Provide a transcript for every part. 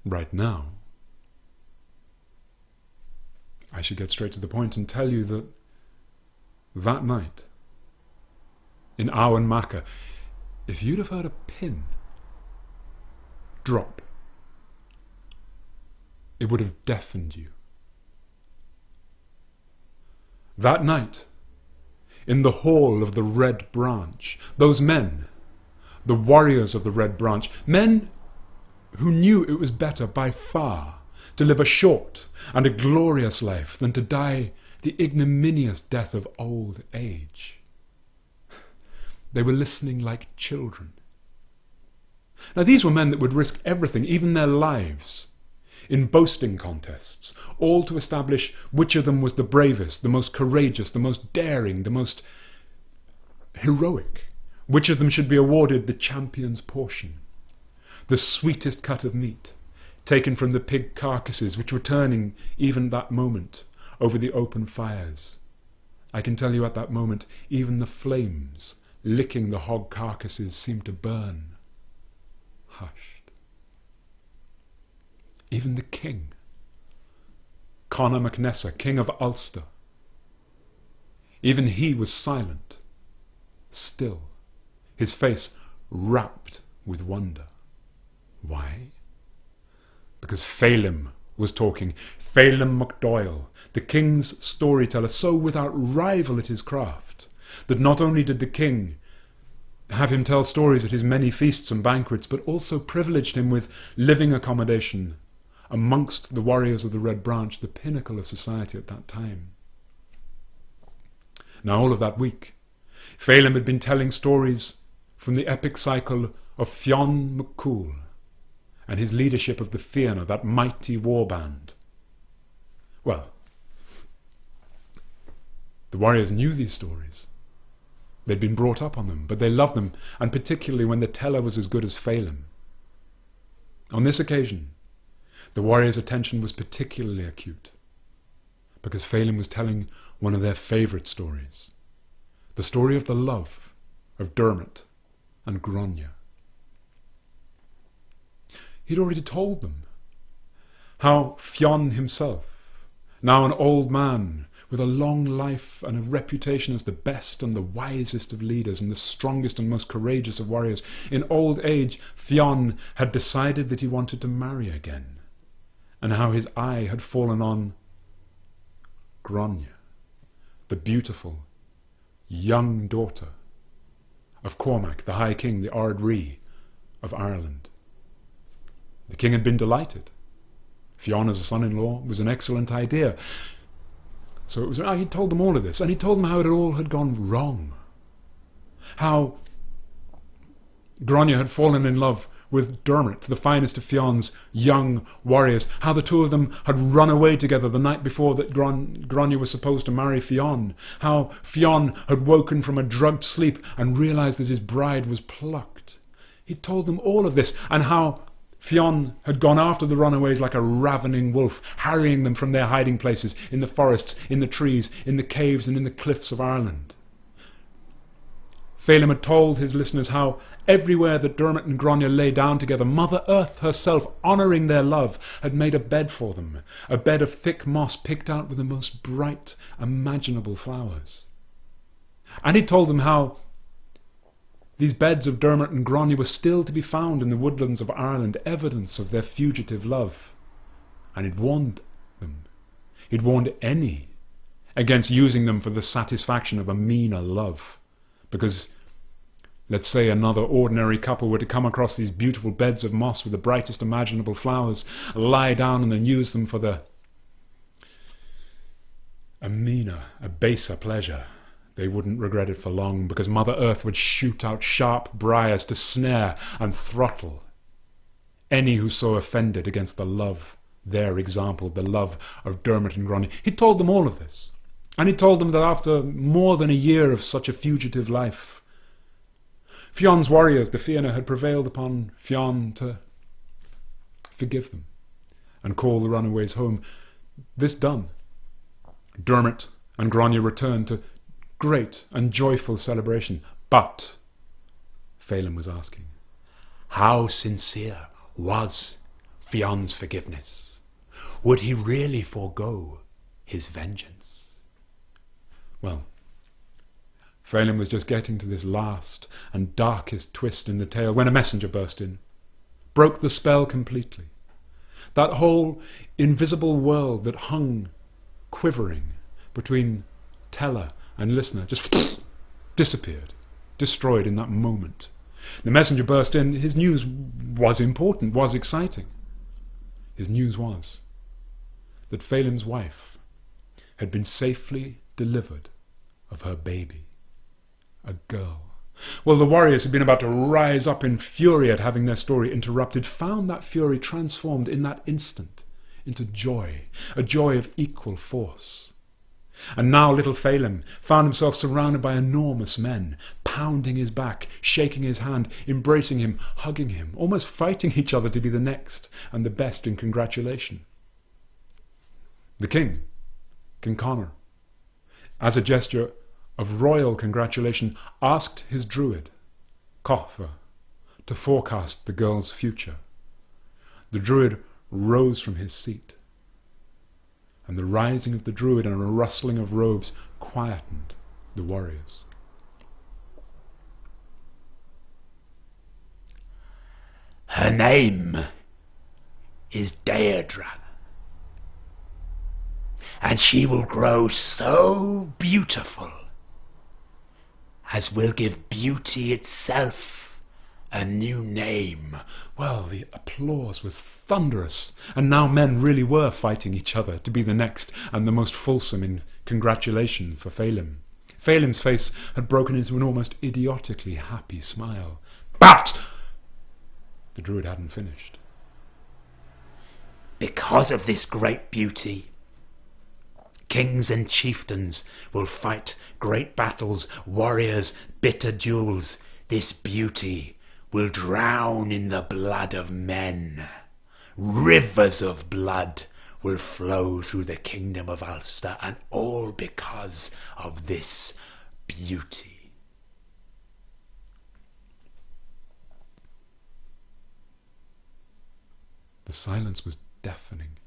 right now, I should get straight to the point and tell you that that night, in Awan Makkah, if you'd have heard a pin drop, it would have deafened you. That night, in the hall of the Red Branch, those men, the warriors of the Red Branch, men who knew it was better by far to live a short and a glorious life than to die the ignominious death of old age. They were listening like children. Now these were men that would risk everything, even their lives, in boasting contests, all to establish which of them was the bravest, the most courageous, the most daring, the most heroic, which of them should be awarded the champion's portion, the sweetest cut of meat, taken from the pig carcasses which were turning even that moment over the open fires. I can tell you at that moment, even the flames licking the hog carcasses seemed to burn, hushed. Even the king, Conor MacNessa, king of Ulster, even he was silent, still, his face rapt with wonder. Why? Because Phelim was talking, Phelim MacDoyle, the king's storyteller, so without rival at his craft, that not only did the king have him tell stories at his many feasts and banquets, but also privileged him with living accommodation amongst the warriors of the Red Branch, the pinnacle of society at that time. Now all of that week, Phelim had been telling stories from the epic cycle of Fionn McCool and his leadership of the Fianna, that mighty war band. Well, the warriors knew these stories. They'd been brought up on them, but they loved them, and particularly when the teller was as good as Phelim. On this occasion, the warriors' attention was particularly acute, because Phelim was telling one of their favourite stories, the story of the love of Dermot and Grania. He'd already told them how Fionn himself, now an old man with a long life and a reputation as the best and the wisest of leaders and the strongest and most courageous of warriors, in old age Fionn had decided that he wanted to marry again, and how his eye had fallen on Grania, the beautiful young daughter of Cormac, the High King, the Ard Rí of Ireland. The king had been delighted. Fionn as a son-in-law was an excellent idea. So it was, he told them all of this, and he told them how it all had gone wrong. How Grania had fallen in love with Dermot, the finest of Fionn's young warriors, how the two of them had run away together the night before that Grania was supposed to marry Fionn, how Fionn had woken from a drugged sleep and realised that his bride was plucked. He told them all of this, and how Fionn had gone after the runaways like a ravening wolf, harrying them from their hiding places in the forests, in the trees, in the caves and in the cliffs of Ireland. Phelim had told his listeners how everywhere that Dermot and Grania lay down together, Mother Earth herself, honouring their love, had made a bed for them, a bed of thick moss picked out with the most bright imaginable flowers. And he told them how these beds of Dermot and Grania were still to be found in the woodlands of Ireland, evidence of their fugitive love. And he'd warned them, he'd warned any, against using them for the satisfaction of a meaner love. Because, let's say another ordinary couple were to come across these beautiful beds of moss with the brightest imaginable flowers, lie down and then use them for a meaner, a baser pleasure. They wouldn't regret it for long, because Mother Earth would shoot out sharp briars to snare and throttle any who so offended against the love, their example, the love of Dermot and Grania. He told them all of this, and he told them that after more than a year of such a fugitive life, Fionn's warriors, the Fianna, had prevailed upon Fionn to forgive them and call the runaways home. This done, Dermot and Grania returned to great and joyful celebration. But, Phelim was asking, how sincere was Fionn's forgiveness? Would he really forego his vengeance? Well, Phelim was just getting to this last and darkest twist in the tale when a messenger burst in, broke the spell completely. That whole invisible world that hung quivering between teller and listener just disappeared, destroyed in that moment. The messenger burst in. His news was important, was exciting. His news was that Phelim's wife had been safely delivered of her baby, a girl. Well, the warriors had been about to rise up in fury at having their story interrupted, found that fury transformed in that instant into joy, a joy of equal force. And now little Phelim found himself surrounded by enormous men, pounding his back, shaking his hand, embracing him, hugging him, almost fighting each other to be the next and the best in congratulation. The king, King Connor, as a gesture of royal congratulation, asked his druid, Cothfa, to forecast the girl's future. The druid rose from his seat, and the rising of the druid and a rustling of robes quietened the warriors. Her name is Deirdre, and she will grow so beautiful as will give beauty itself a new name. Well, the applause was thunderous, and now men really were fighting each other to be the next and the most fulsome in congratulation for Phelim. Phelim's face had broken into an almost idiotically happy smile. But the druid hadn't finished. Because of this great beauty, kings and chieftains will fight great battles, warriors, bitter duels. This beauty will drown in the blood of men. Rivers of blood will flow through the kingdom of Ulster, and all because of this beauty. The silence was deafening.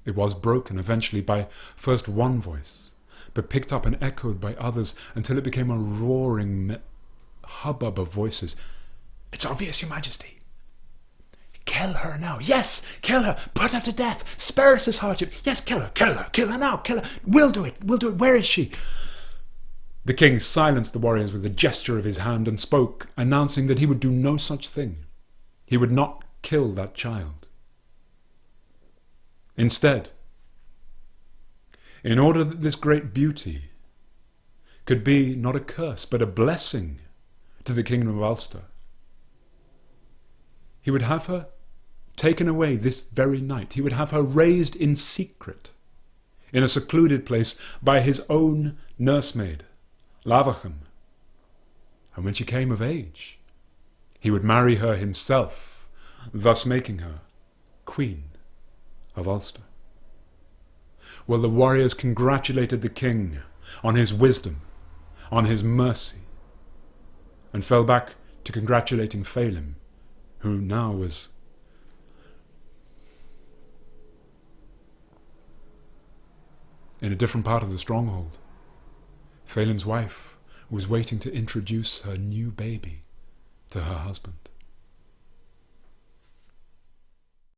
It was broken eventually by first one voice, but picked up and echoed by others until it became a roaring hubbub of voices. It's obvious, Your Majesty. Kill her now. Yes, kill her. Put her to death. Spare us this hardship. Yes, kill her. Kill her. Kill her now. Kill her. We'll do it. We'll do it. Where is she? The king silenced the warriors with a gesture of his hand and spoke, announcing that he would do no such thing. He would not kill that child. Instead, in order that this great beauty could be not a curse but a blessing to the kingdom of Ulster, he would have her taken away this very night. He would have her raised in secret in a secluded place by his own nursemaid, Lavachan. And when she came of age, he would marry her himself, thus making her Queen of Ulster. Well, the warriors congratulated the king on his wisdom, on his mercy, and fell back to congratulating Phelim, who now was in a different part of the stronghold. Phelim's wife was waiting to introduce her new baby to her husband.